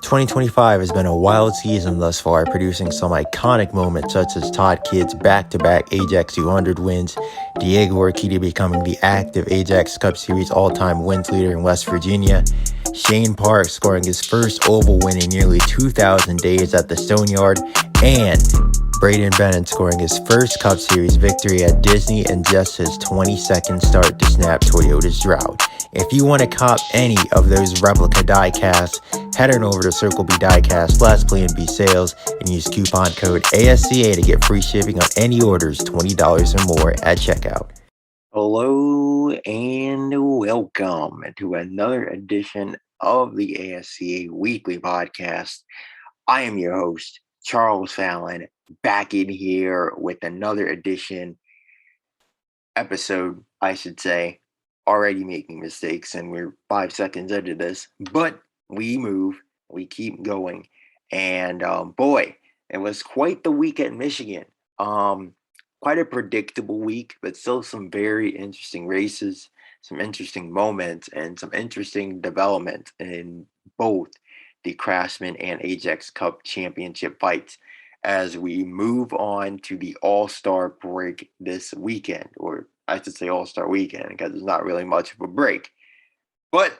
2025 has been a wild season thus far, producing some iconic moments such as Todd Kidd's back-to-back Ajax 200 wins, Diego Urquidy becoming the active Ajax Cup Series all-time wins leader in West Virginia, Shane Park scoring his first oval win in nearly 2,000 days at the Stoneyard, and Braden Bennett scoring his first Cup Series victory at Disney in just his 22nd start to snap Toyota's drought. If you want to cop any of those replica diecasts, head on over to Circle B Diecast / Plan B Sales and use coupon code ASCA to get free shipping on any orders $20 or more at checkout. Hello and welcome to another edition of the ASCA Weekly Podcast. I am your host, Charles Fallon, back in here with another episode, I should say. Already making mistakes, and we're 5 seconds into this, but we keep going, and boy, it was quite the week at Michigan. Quite a predictable week, but still some very interesting races, some interesting moments, and some interesting development in both the Craftsman and Ajax Cup championship fights as we move on to the All-Star break this weekend, or I should say All-Star weekend, because it's not really much of a break. But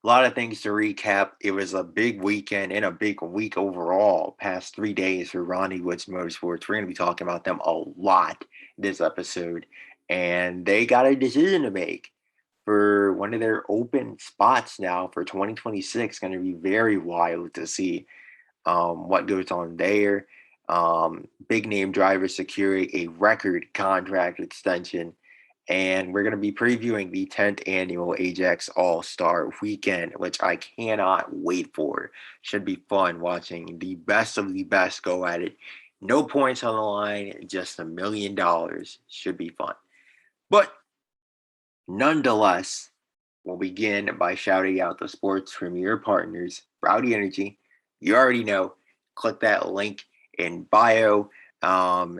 a lot of things to recap. It was a big weekend and a big week overall, past 3 days for Ronnie Woods Motorsports. We're going to be talking about them a lot this episode. And they got a decision to make for one of their open spots now for 2026. Going to be very wild to see what goes on there. Big name drivers securing a record contract extension. And we're going to be previewing the 10th annual Ajax All-Star Weekend, which I cannot wait for. Should be fun watching the best of the best go at it. No points on the line, just $1 million. Should be fun. But nonetheless, we'll begin by shouting out the sports premier partners, Rowdy Energy. You already know. Click that link in bio.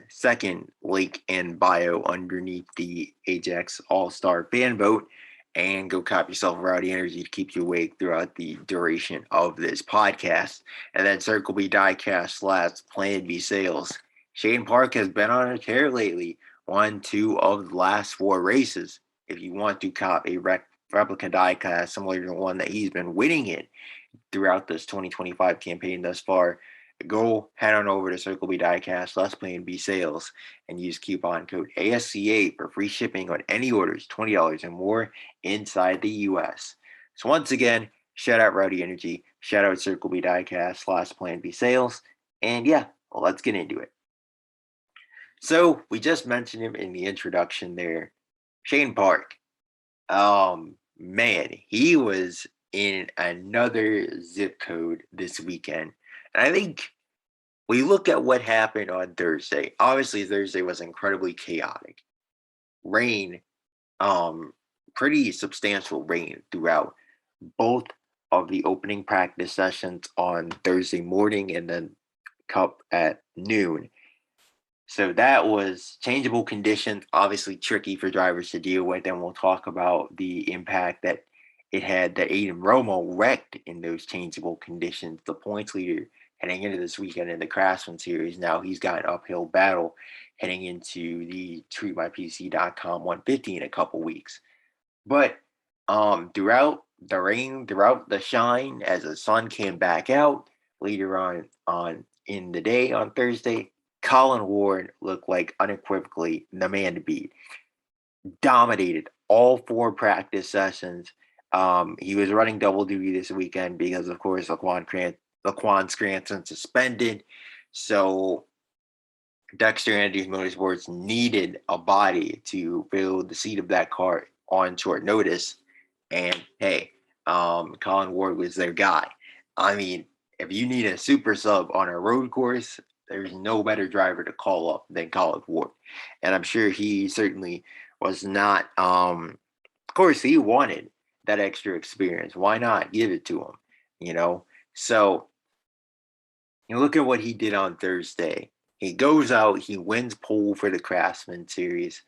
Second link in bio underneath the Ajax All-Star fan vote, and go cop yourself Rowdy Energy to keep you awake throughout the duration of this podcast. And then Circle B Diecast / Plan B Sales. Shane Park has been on a tear lately. Won 2 of the last 4 races. If you want to cop a replica diecast similar to the one that he's been winning in throughout this 2025 campaign thus far, go head on over to Circle B Diecast / Plan B Sales and use coupon code ASCA for free shipping on any orders $20 or more inside the U.S. So once again, shout out Rowdy Energy, shout out Circle B Diecast / Plan B Sales, and yeah, well, let's get into it. So we just mentioned him in the introduction there, Shane Park. Man, he was in another zip code this weekend. And I think we look at what happened on Thursday. Obviously, Thursday was incredibly chaotic. Rain, pretty substantial rain throughout both of the opening practice sessions on Thursday morning and then Cup at noon. So that was changeable conditions, obviously tricky for drivers to deal with. And we'll talk about the impact that it had that Aiden Romo wrecked in those changeable conditions. The points leader heading into this weekend in the Craftsman Series. Now he's got an uphill battle heading into the treatmypc.com 150 in a couple weeks. But throughout the rain, throughout the shine, as the sun came back out later on in the day on Thursday, Colin Ward looked like unequivocally the man to beat. Dominated all 4 practice sessions. He was running double duty this weekend because, of course, Laquan Scranton suspended. So Dexter Andrews Motorsports needed a body to fill the seat of that car on short notice. And hey, Colin Ward was their guy. I mean, if you need a super sub on a road course, there's no better driver to call up than Colin Ward. And I'm sure he certainly was not, of course, he wanted that extra experience. Why not give it to him, So you look at what he did on Thursday. He goes out, he wins pole for the Craftsman Series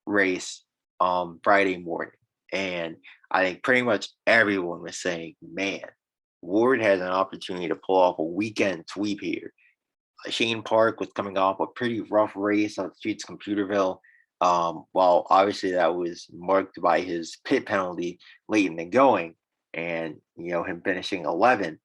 race Friday morning. And I think pretty much everyone was saying, man, Ward has an opportunity to pull off a weekend sweep here. Shane Park was coming off a pretty rough race on the streets of Computerville. While obviously that was marked by his pit penalty late in the going, and him finishing 11th.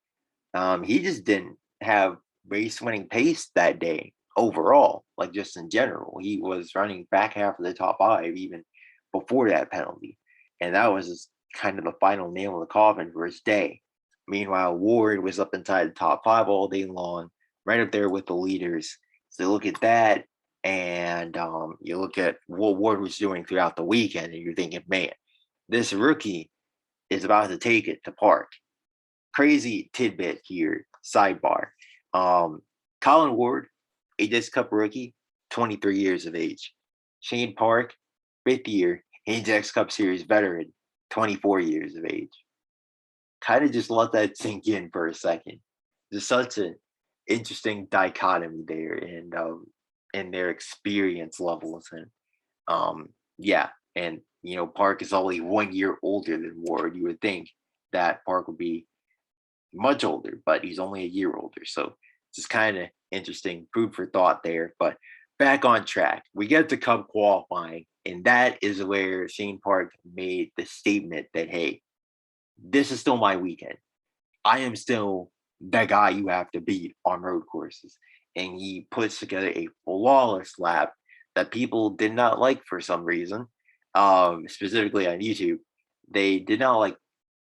He just didn't have race winning pace that day overall, like just in general. He was running back half of the top five even before that penalty. And that was just kind of the final nail in the coffin for his day. Meanwhile, Ward was up inside the top five all day long, right up there with the leaders. So look at that. And you look at what Ward was doing throughout the weekend, and you're thinking, man, this rookie is about to take it to Park. Crazy tidbit here, sidebar. Colin Ward, Ajax Cup rookie, 23 years of age. Shane Park, fifth year, Ajax Cup Series veteran, 24 years of age. Kind of just let that sink in for a second. There's such an interesting dichotomy there in their experience levels. And yeah, and Park is only 1 year older than Ward. You would think that Park would be much older, but he's only a year older. So just kind of interesting food for thought there. But back on track, we get to Cup qualifying, and that is where Shane Park made the statement that, hey, this is still my weekend. I am still the guy you have to beat on road courses. And he puts together a flawless lap that people did not like for some reason, specifically on YouTube. They did not like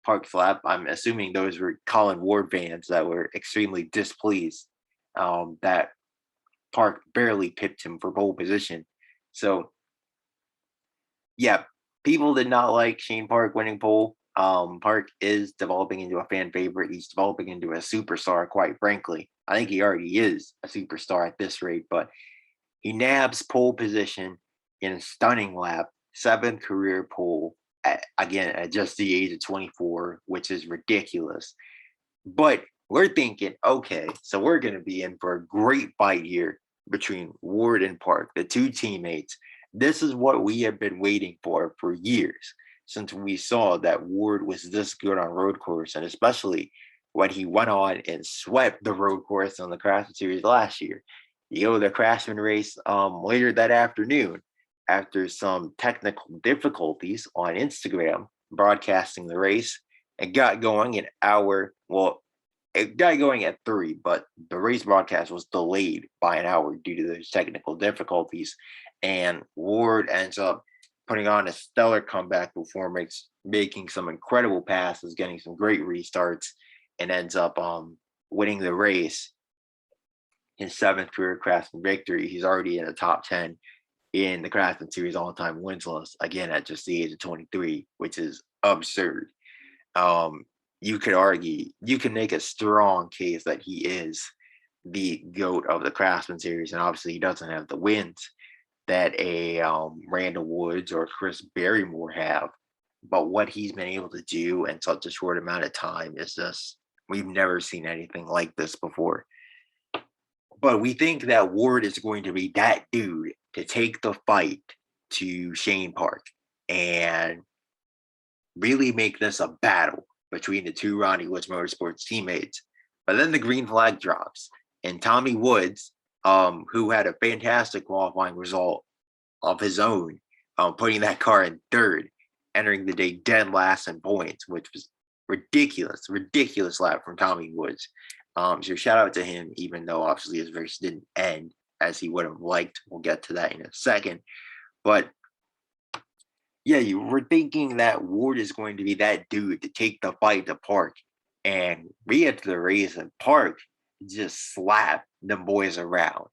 Park's lap. I'm assuming those were Colin Ward fans that were extremely displeased that Park barely pipped him for pole position. So, yeah, people did not like Shane Park winning pole. Park is developing into a fan favorite. He's developing into a superstar, quite frankly. I think he already is a superstar at this rate, but he nabs pole position in a stunning lap, 7th career pole, at just the age of 24, which is ridiculous. But we're thinking, okay, so we're going to be in for a great fight here between Ward and Park, the two teammates. This is what we have been waiting for years, since we saw that Ward was this good on road course, and especially when he went on and swept the road course on the Craftsman Series last year. The Craftsman race later that afternoon, after some technical difficulties on Instagram broadcasting the race, it got going it got going at 3, but the race broadcast was delayed by an hour due to those technical difficulties. And Ward ends up putting on a stellar comeback performance, making some incredible passes, getting some great restarts, and ends up winning the race. His 7th career Craftsman victory. He's already in the top 10 in the Craftsman Series all-time wins list, again at just the age of 23, which is absurd. You can make a strong case that he is the GOAT of the Craftsman Series, and obviously he doesn't have the wins that a Randall Woods or Chris Barrymore have. But what he's been able to do in such a short amount of time is just, we've never seen anything like this before. But we think that Ward is going to be that dude to take the fight to Shane Park and really make this a battle between the two Ronnie Woods Motorsports teammates. But then the green flag drops, and Tommy Woods, who had a fantastic qualifying result of his own, putting that car in 3rd, entering the day dead last in points, which was ridiculous lap from Tommy Woods. So shout out to him, even though obviously his race didn't end as he would have liked. We'll get to that in a second. But yeah, you were thinking that Ward is going to be that dude to take the fight to Park. And we get to the race, and Park just slapped them boys around.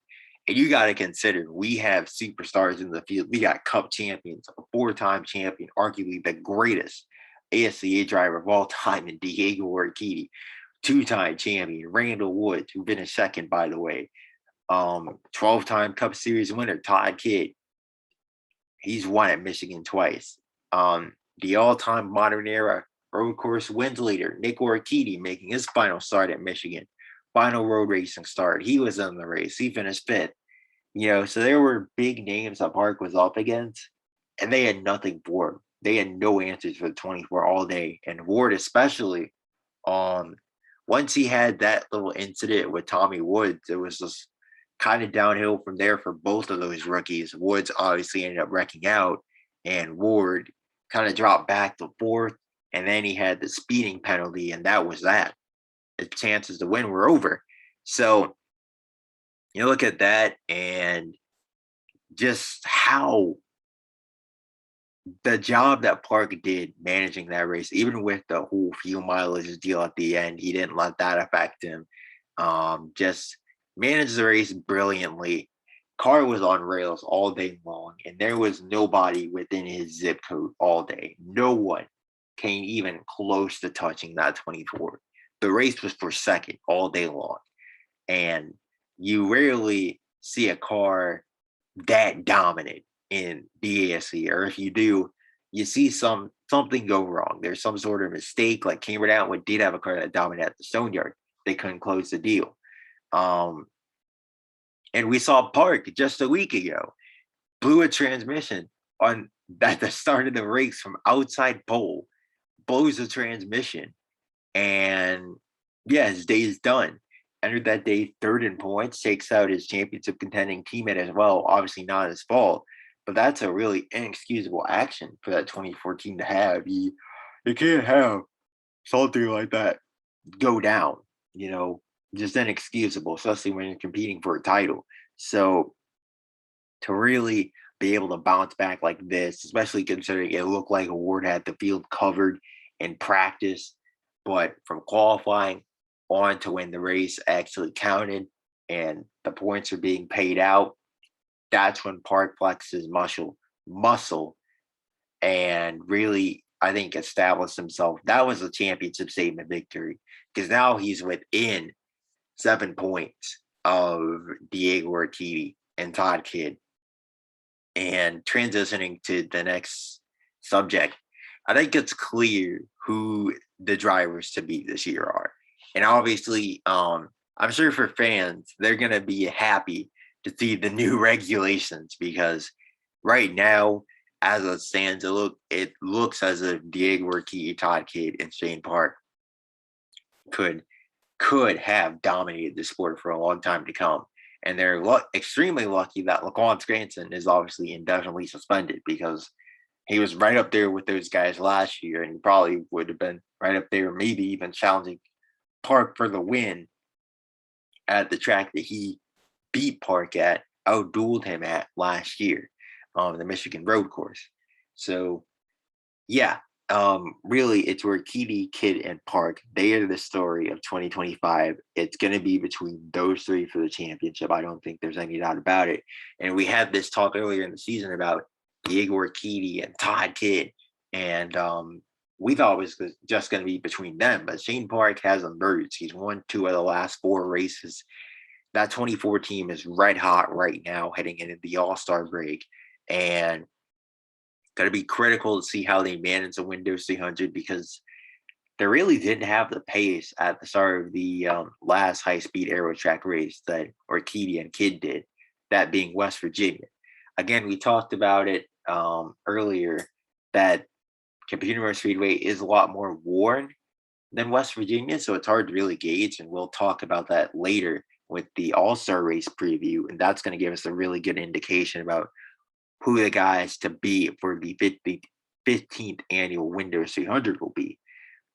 And you got to consider, we have superstars in the field. We got Cup champions, a 4-time champion, arguably the greatest ASCA driver of all time in Diego Urquidy, 2-time champion, Randall Woods, who finished 2nd, by the way. 12-time Cup Series winner, Todd Kidd. He's won at Michigan twice. The all-time modern era road course wins leader, Nick Urquidy, making his final start at Michigan. Final road racing start. He was in the race. He finished 5th. So there were big names that Park was up against, and they had nothing for him. They had no answers for the 24 all day. And Ward especially once he had that little incident with Tommy Woods, it was just kind of downhill from there for both of those rookies. Woods obviously ended up wrecking out, and Ward kind of dropped back to fourth, and then he had the speeding penalty, and that was that. His chances to win were over. So you look at that and just how the job that Park did managing that race, even with the whole fuel mileage deal at the end, he didn't let that affect him. Just managed the race brilliantly. Car was on rails all day long, and there was nobody within his zip code all day. No one came even close to touching that 24. The race was for second all day long. And you rarely see a car that dominant in the ASC, or if you do, you see something go wrong. There's some sort of mistake. Like Cameron Atwood did have a car that dominated at the Stone Yard. They couldn't close the deal. And we saw Park just a week ago blew a transmission on at the start of the race from outside pole, blows the transmission, and yeah, his day is done. Entered that day third in points, takes out his championship contending teammate as well. Obviously not his fault, but that's a really inexcusable action for that 2014 to have. You can't have something like that go down, you know, just inexcusable, especially when you're competing for a title. So to really be able to bounce back like this, especially considering it looked like Ward had the field covered in practice, but from qualifying on to when the race actually counted and the points are being paid out, that's when Park flexes muscle and really, I think, established himself. That was a championship statement victory because now he's within 7 points of Diego Urquidy and Todd Kidd. And transitioning to the next subject, I think it's clear who the drivers to beat this year are. And obviously, I'm sure for fans, they're going to be happy to see the new regulations because right now, as it stands, it looks as if Diego Urquidy, Todd Kidd, and Shane Park could have dominated the sport for a long time to come. And they're extremely lucky that Laquan Scranton is obviously indefinitely suspended because he was right up there with those guys last year, and he probably would have been right up there, maybe even challenging Park for the win at the track that he beat Park at, outdueled him at last year, the Michigan road course. So, yeah, really, it's where Urquidy, Kidd, and Park, they are the story of 2025. It's going to be between those three for the championship. I don't think there's any doubt about it. And we had this talk earlier in the season about Diego Urquidy and Todd Kidd, and we thought it was just going to be between them. But Shane Park has emerged. He's won 2 of the last 4 races. That 24 team is red hot right now, heading into the All-Star break, and going to be critical to see how they manage the Windows 300 because they really didn't have the pace at the start of the last high-speed aero track race that Urquidy and Kidd did, that being West Virginia. Again, we talked about it earlier that Computer Motor Speedway is a lot more worn than West Virginia, so it's hard to really gauge, and we'll talk about that later with the All-Star race preview, and that's going to give us a really good indication about who the guys to beat for the 15th annual Windows 300 will be.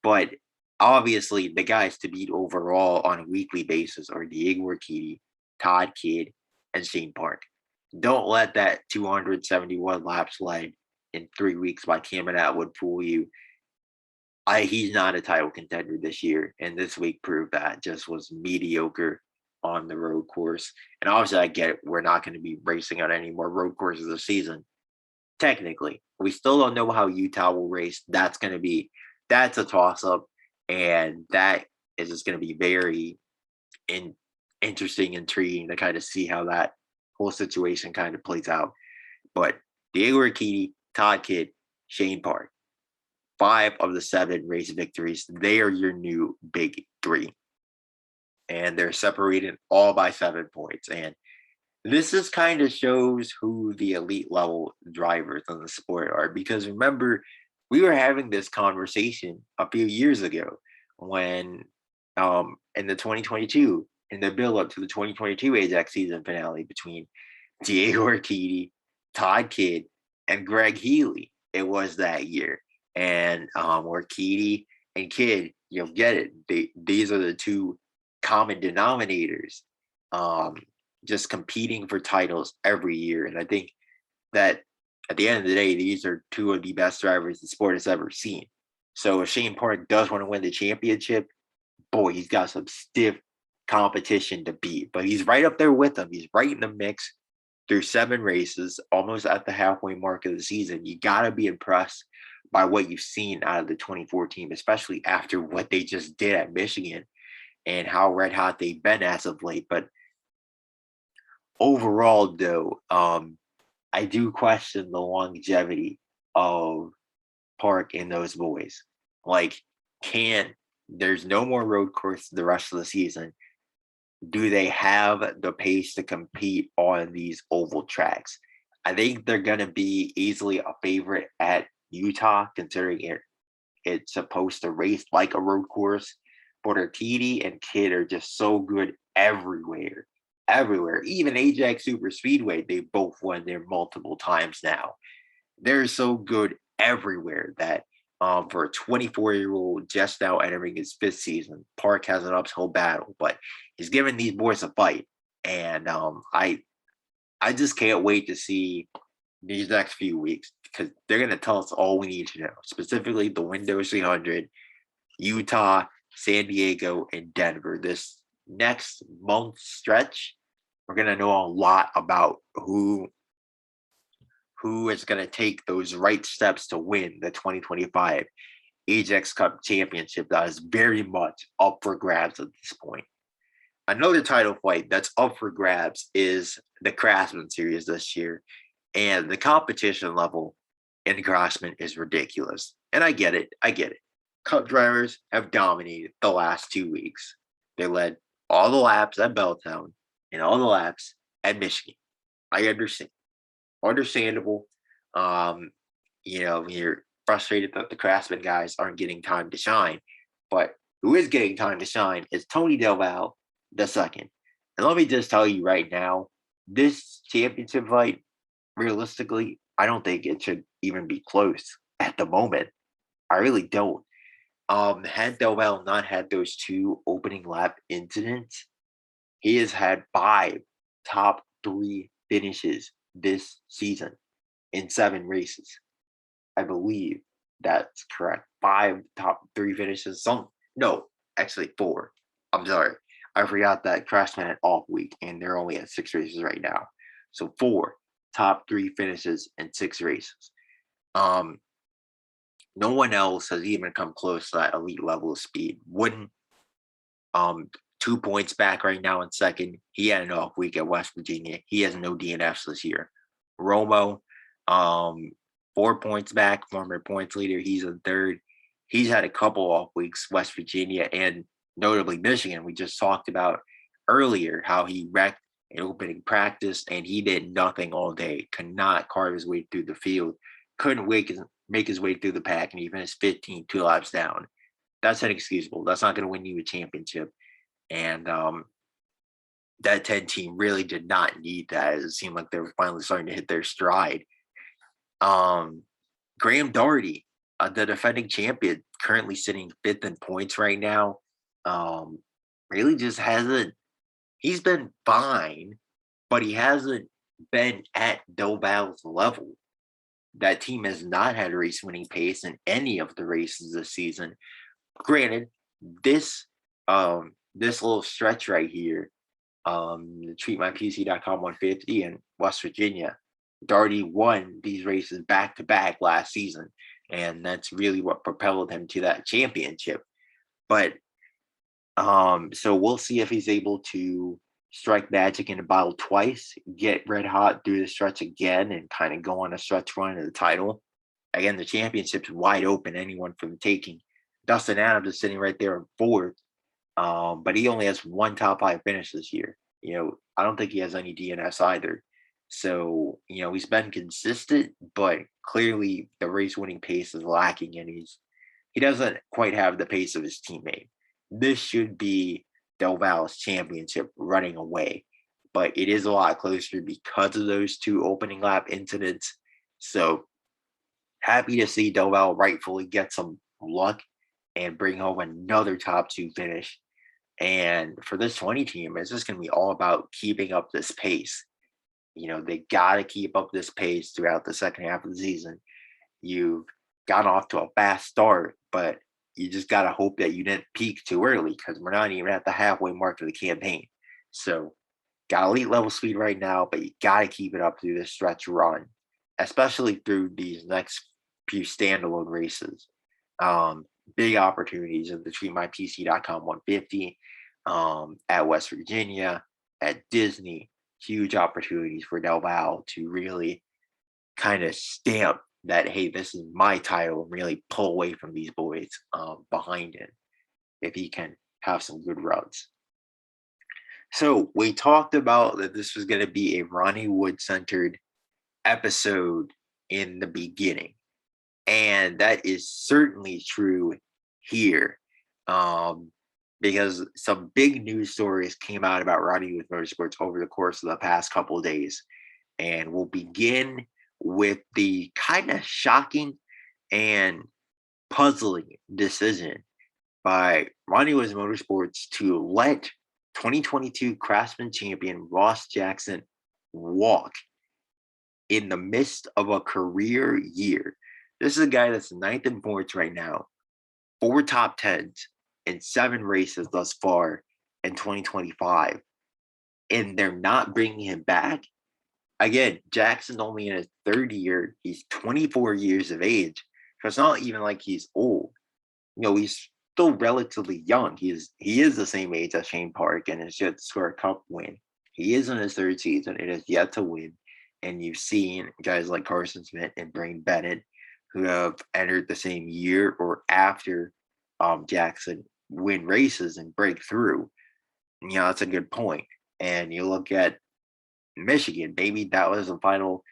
But obviously, the guys to beat overall on a weekly basis are Diego Urquidy, Todd Kidd, and Shane Park. Don't let that 271 laps led in 3 weeks by Cameron Atwood fool you. He's not a title contender this year, and this week proved that. Just was mediocre on the road course. And obviously, I get it. We're not going to be racing on any more road courses this season. Technically, we still don't know how Utah will race. That's a toss-up, and that is just going to be very interesting, intriguing to kind of see how that whole situation kind of plays out. But Diego Urquidy, Todd Kidd, Shane Park, 5 of the 7 race victories. They are your new big 3. And they're separated all by 7 points. And this just kind of shows who the elite level drivers in the sport are. Because remember, we were having this conversation a few years ago when in the 2022, in the build up to the 2022 Ajax season finale between Diego Urquidy, Todd Kidd, and Greg Healy. It was that year. And Urquidy and Kidd, you'll get it. These are the two common denominators, um, just competing for titles every year. And I think that at the end of the day, these are two of the best drivers the sport has ever seen. So if Shane Park does want to win the championship, boy, he's got some stiff competition to beat. But he's right up there with them. He's right in the mix through 7 races, almost at the halfway mark of the season. You got to be impressed by what you've seen out of the 2014, especially after what they just did at Michigan and how red hot they've been as of late. But overall, though, I do question the longevity of Park and those boys. Like, there's no more road course the rest of the season. Do they have the pace to compete on these oval tracks? I think they're going to be easily a favorite at Utah, considering it's supposed to race like a road course. But Urquidy and Kidd are just so good everywhere. Everywhere. Even Ajax Super Speedway, they both won there multiple times now. They're so good everywhere that for a 24-year-old just now entering his 5th season, Park has an uphill battle, but he's giving these boys a fight. And I just can't wait to see these next few weeks, because they're going to tell us all we need to know, specifically the Windows 300, Utah, San Diego, and Denver. This next month stretch, we're going to know a lot about who is going to take those right steps to win the 2025 Ajax Cup championship that is very much up for grabs at this point. Another title fight that's up for grabs is the Craftsman Series this year, and the competition level in Craftsman is ridiculous. And I get it. Cup drivers have dominated the last 2 weeks. They led all the laps at Belltown and all the laps at Michigan. I understand. Understandable. You're frustrated that the Craftsman guys aren't getting time to shine, but who is getting time to shine is Tony Del Valle II. And let me just tell you right now, this championship fight, realistically, I don't think it should even be close at the moment. I really don't. Had Del Valle not had those 2 opening lap incidents, he has had 5 top 3 finishes this season in 7 races. I believe that's correct. 5 top 3 finishes. Actually 4. I'm sorry. I forgot that Craftsman had off week and they're only at 6 races right now. So 4 top 3 finishes in 6 races. No one else has even come close to that elite level of speed. Wooden, 2 points back right now in second. He had an off week at West Virginia. He has no DNFs this year. Romo, 4 points back, former points leader. He's in third. He's had a couple off weeks, West Virginia and notably Michigan. We just talked about earlier how he wrecked in opening practice and he did nothing all day. Could not carve his way through the field. Couldn't make his way through the pack, and he finished 15, 2 laps down. That's inexcusable. That's not going to win you a championship. And that 10 team really did not need that. It seemed like they were finally starting to hit their stride. Graham Doherty, the defending champion, currently sitting 5th in points right now. Really just hasn't. He's been fine, but he hasn't been at Del Valle's level. That team has not had a race-winning pace in any of the races this season. Granted, this little stretch right here, the TreatMyPC.com 150 and West Virginia, Doherty won these races back-to-back last season, and that's really what propelled him to that championship. But so we'll see if he's able to strike magic in a bottle twice, get red hot through the stretch again, and kind of go on a stretch run to the title. Again, the championship's wide open, anyone for the taking. Dustin Adams is sitting right there in 4th, but he only has 1 top 5 finish this year. I don't think he has any DNS either. So, he's been consistent, but clearly the race winning pace is lacking, and he doesn't quite have the pace of his teammate. this should be Del Val's championship running away. But it is a lot closer because of those two opening lap incidents. So happy to see Del Val rightfully get some luck and bring home another top two finish. And for this 20 team, it's just going to be all about keeping up this pace. They got to keep up this pace throughout the second half of the season. You've gotten off to a fast start, but you just got to hope that you didn't peak too early because we're not even at the halfway mark of the campaign. So, got elite level speed right now, but you got to keep it up through this stretch run, especially through these next few standalone races. Big opportunities in the TreatMyPC.com 150, at West Virginia, at Disney. Huge opportunities for Del Val to really kind of stamp that, hey, this is my title, and really pull away from these boys behind him if he can have some good runs. So we talked about that this was going to be a Ronnie Wood centered episode in the beginning. And that is certainly true here, because some big news stories came out about Ronnie Woods Motorsports over the course of the past couple of days. And we'll begin with the kind of shocking and puzzling decision by Ronnie Woods Motorsports to let 2022 Craftsman champion Ross Jackson walk in the midst of a career year. This is a guy that's ninth in points right now, 4 top 10s in 7 races thus far in 2025, and they're not bringing him back. Again, Jackson's only in his third year. He's 24 years of age, so it's not even like he's old. He's still relatively young. He is the same age as Shane Park and has yet to score a cup win. He is in his third season and has yet to win. And you've seen guys like Carson Smith and Brain Bennett who have entered the same year or after Jackson win races and break through. That's a good point. And you look at Michigan, maybe that was the final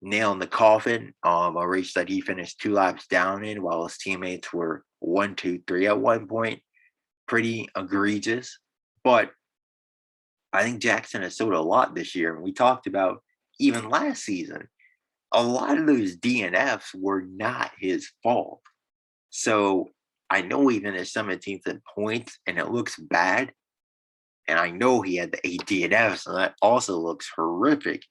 nail in the coffin. A race that he finished 2 laps down in while his teammates were 1, 2, 3 at one point. Pretty egregious. But I think Jackson has showed a lot this year. And we talked about even last season, a lot of those DNFs were not his fault. So I know he finished 17th in points and it looks bad. And I know he had the 8 DNFs and that also looks horrific.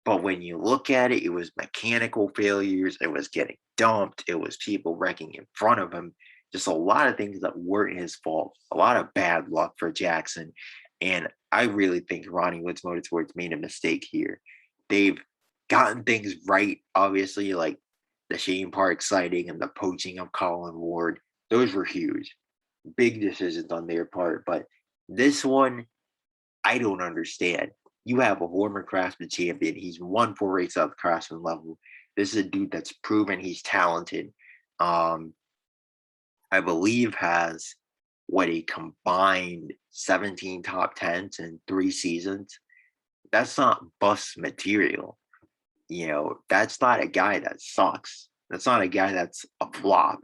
But when you look at it, it was mechanical failures. It was getting dumped. It was people wrecking in front of him. Just a lot of things that weren't his fault. A lot of bad luck for Jackson. And I really think Ronnie Woods Motorsports made a mistake here. They've gotten things right, obviously, like the Shane Park sighting and the poaching of Colin Ward. Those were huge. Big decisions on their part. But this one, I don't understand. You have a former Craftsman champion. He's won 4 races at the Craftsman level. This is a dude that's proven he's talented. I believe has a combined 17 top 10s in 3 seasons. That's not bust material. That's not a guy that sucks. That's not a guy that's a flop.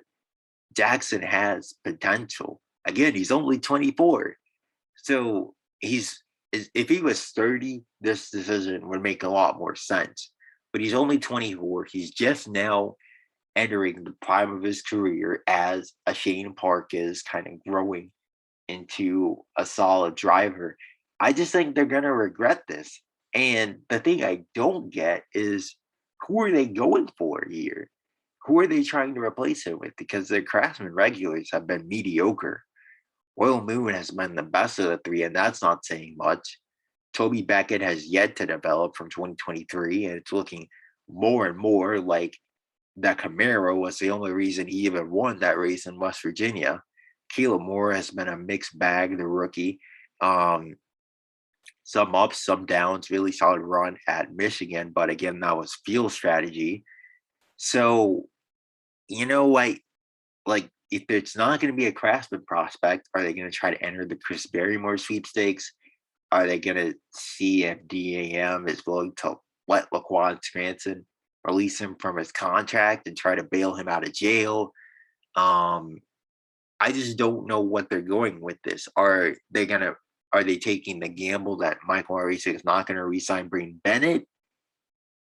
Jackson has potential. Again, he's only 24. So if he was 30, this decision would make a lot more sense. But he's only 24. He's just now entering the prime of his career as a Shane Park is kind of growing into a solid driver. I just think they're going to regret this. And the thing I don't get is, who are they going for here? Who are they trying to replace him with? Because their Craftsman regulars have been mediocre. Royal Moon has been the best of the 3, and that's not saying much. Toby Beckett has yet to develop from 2023, and it's looking more and more like that Camaro was the only reason he even won that race in West Virginia. Caleb Moore has been a mixed bag, the rookie. Some ups, some downs, really solid run at Michigan, but again, that was field strategy. So, if it's not going to be a Craftsman prospect, are they going to try to enter the Chris Barrymore sweepstakes? Are they going to see if DAM is willing to let Laquan Scranton release him from his contract and try to bail him out of jail? I just don't know what they're going with this. Are they taking the gamble that Michael Arisa is not gonna re-sign Braden Bennett?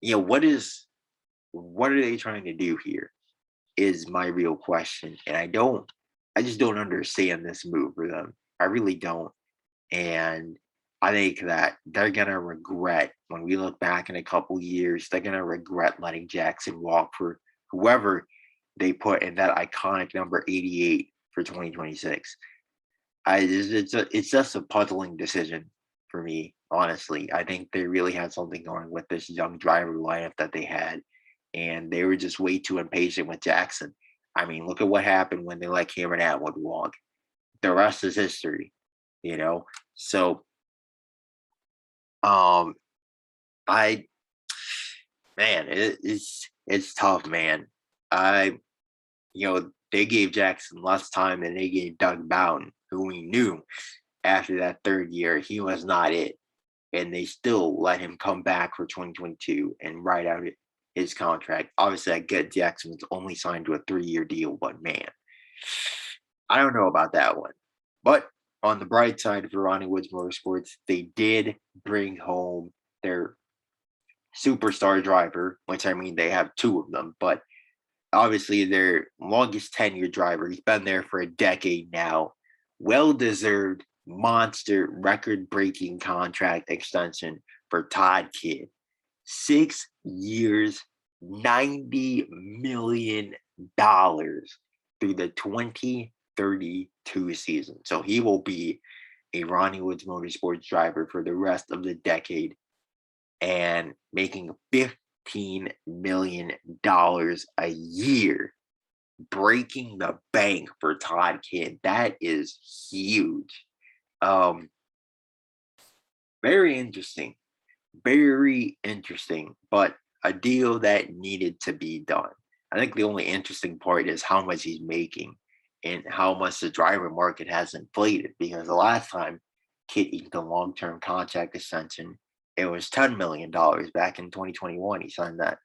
What are they trying to do here? Is my real question. And I just don't understand this move for them. I really don't. And I think that they're gonna regret when we look back in a couple years, they're gonna regret letting Jackson walk for whoever they put in that iconic number 88 for 2026. It's just a puzzling decision for me, honestly. I think they really had something going with this young driver lineup that they had, and they were just way too impatient with Jackson. I mean, look at what happened when they let Cameron Atwood walk. The rest is history, you know. So, um, I man, it's tough, man. I they gave Jackson less time than they gave Doug Bowden, who we knew after that third year he was not it, and they still let him come back for 2022 and ride out his contract. Obviously, I get Jackson was only signed to a 3-year deal, but man, I don't know about that one. But on the bright side for Ronnie Woods Motorsports, they did bring home their superstar driver, which I mean they have two of them, but obviously their longest tenure driver. He's been there for a decade now. Well deserved monster record breaking contract extension for Todd Kidd. 6 years, $90 million through the 2032 season. So he will be a Ronnie Woods Motorsports driver for the rest of the decade and making $15 million a year, breaking the bank for Todd Kidd. That is huge. Um, very interesting. Very interesting, but a deal that needed to be done. I think the only interesting part is how much he's making and how much the driver market has inflated, because the last time Kidd inked a long-term contract extension, it was $10 million back in 2021. He signed that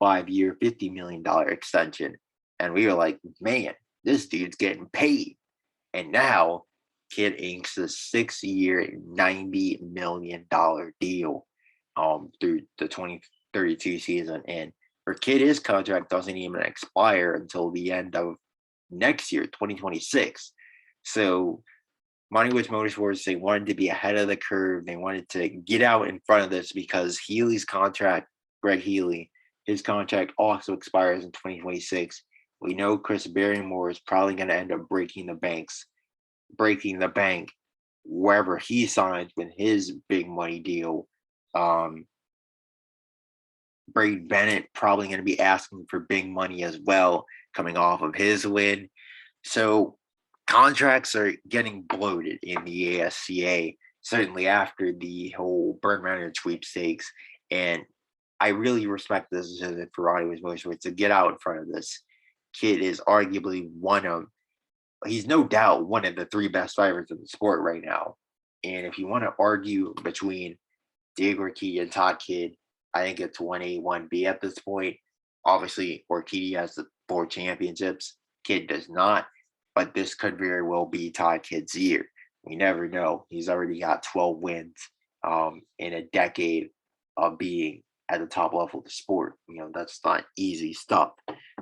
5-year, $50 million extension. And we were like, man, this dude's getting paid. And now Kidd inks a 6-year, $90 million deal through the 2032 season. And for Kidd, his contract doesn't even expire until the end of next year, 2026. So Ronnie Woods Motorsports, they wanted to be ahead of the curve. They wanted to get out in front of this because Healy's contract, Greg Healy, his contract also expires in 2026. We know Chris Barrymore is probably going to end up breaking the bank wherever he signs with his big money deal. Braden Bennett probably going to be asking for big money as well, coming off of his win. So contracts are getting bloated in the ASCA, certainly after the whole Burn Runner sweepstakes. And I really respect this decision for Ronnie Woods Motorsports to get out in front of this. Kidd is arguably he's no doubt one of the 3 best drivers in the sport right now. And if you want to argue between Diego Urquidy and Todd Kidd, I think it's 1A, 1B at this point. Obviously, Urquidy has the 4 championships. Kidd does not, but this could very well be Todd Kidd's year. We never know. He's already got 12 wins in a decade of being at the top level of the sport. That's not easy stuff.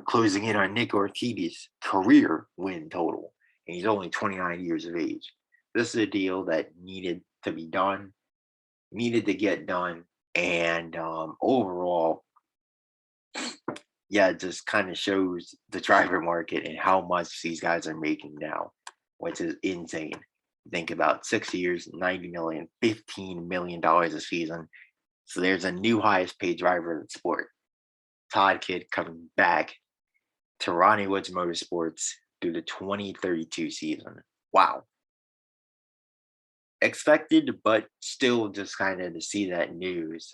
Closing in on Nick Urquidy's career win total, and he's only 29 years of age. This is a deal that needed to be done, needed to get done, and overall, yeah, it just kind of shows the driver market and how much these guys are making now, which is insane. Think about 6 years, 90 million, $15 million a season. So there's a new highest paid driver in the sport. Todd Kidd coming back to Ronnie Woods Motorsports through the 2032 season. Wow. Expected, but still just kind of to see that news.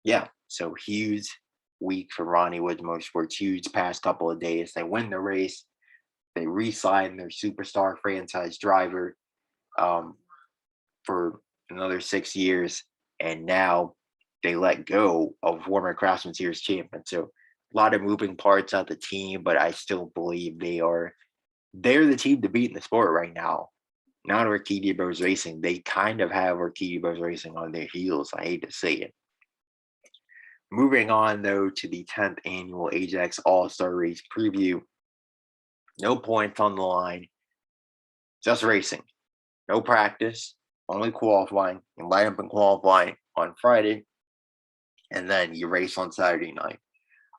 Yeah, so huge week for Ronnie Woods Motorsports, huge past couple of days. They win the race. They re-sign their superstar franchise driver for another 6 years. And now they let go of former Craftsman Series champion. So a lot of moving parts at the team, but I still believe they are they're the team to beat in the sport right now. Not Arcadia Bros Racing. They kind of have Arcadia Bros Racing on their heels. I hate to say it. Moving on, though, to the 10th annual Ajax All-Star Race preview. No points on the line, just racing. No practice, only qualifying. You line up and qualify on Friday, and then you race on Saturday night.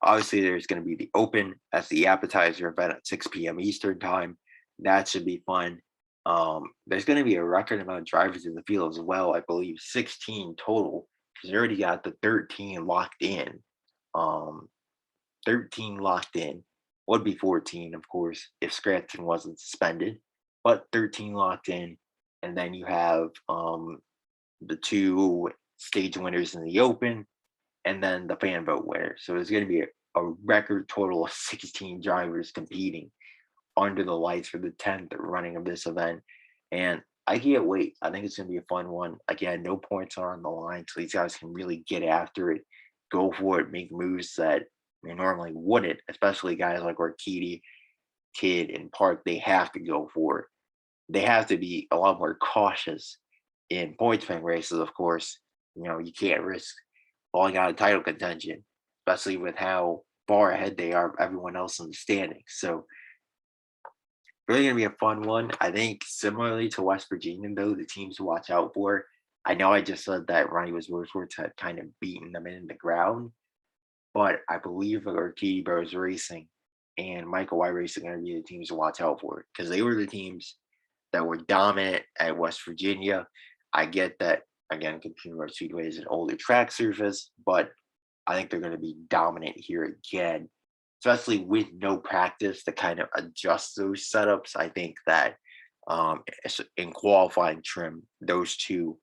Obviously, there's going to be the Open. That's the appetizer event at 6 p.m. Eastern time. That should be fun. There's going to be a record amount of drivers in the field as well. I believe 16 total, because you already got the 13 locked in. 13 locked in. Would be 14, of course, if Scranton wasn't suspended, but 13 locked in. And then you have the 2 stage winners in the Open, and then the fan vote winner. So there's going to be a record total of 16 drivers competing under the lights for the 10th running of this event. And I can't wait. I think it's going to be a fun one. Again, no points are on the line, so these guys can really get after it, go for it, make moves that they normally wouldn't, especially guys like Todd Kidd, and Park. They have to go for it. They have to be a lot more cautious in points bank races, of course. You can't risk falling out of title contention, especially with how far ahead they are of everyone else in the standings. So really going to be a fun one. I think similarly to West Virginia, though, the teams to watch out for. I know I just said that Ronnie Woods Motorsports had kind of beaten them in the ground, but I believe Arcadia Bros Racing and Michael White Racing are going to be the teams to watch out for, because they were the teams that were dominant at West Virginia. I get that, again, Computer Road Speedway is an older track surface, but I think they're going to be dominant here again, especially with no practice to kind of adjust those setups. I think that in qualifying trim, those two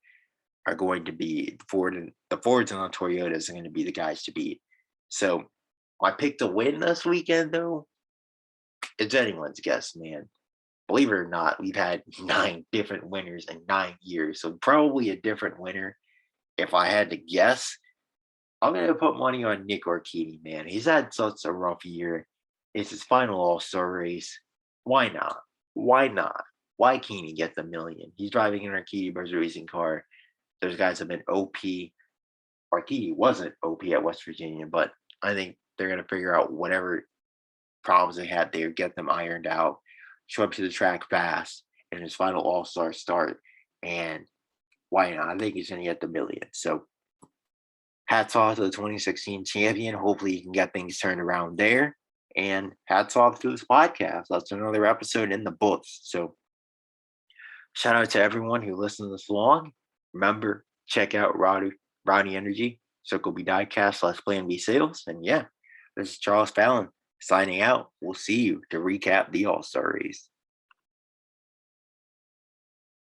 are going to be the Fords and the Toyotas are going to be the guys to beat. So my pick to win this weekend, though, it's anyone's guess, man. Believe it or not, we've had 9 different winners in 9 years. So probably a different winner. If I had to guess, I'm going to put money on Nick Arcidi, man. He's had such a rough year. It's his final All-Star race. Why not? Why not? Why can't he get the million? He's driving an Arcidi Bros racing car. Those guys have been OP. Arcidi wasn't OP at West Virginia, but I think they're going to figure out whatever problems they had there, get them ironed out, show up to the track fast in his final All-Star start. And why not? I think he's going to get the million. So hats off to the 2016 champion. Hopefully he can get things turned around there. And hats off to this podcast. That's another episode in the books. So shout out to everyone who listened this long. Remember, check out Ronnie Energy, Circle B Diecast, Let's Play and B Sales. And yeah, this is Charles Fallon signing out. We'll see you to recap the All-Star race.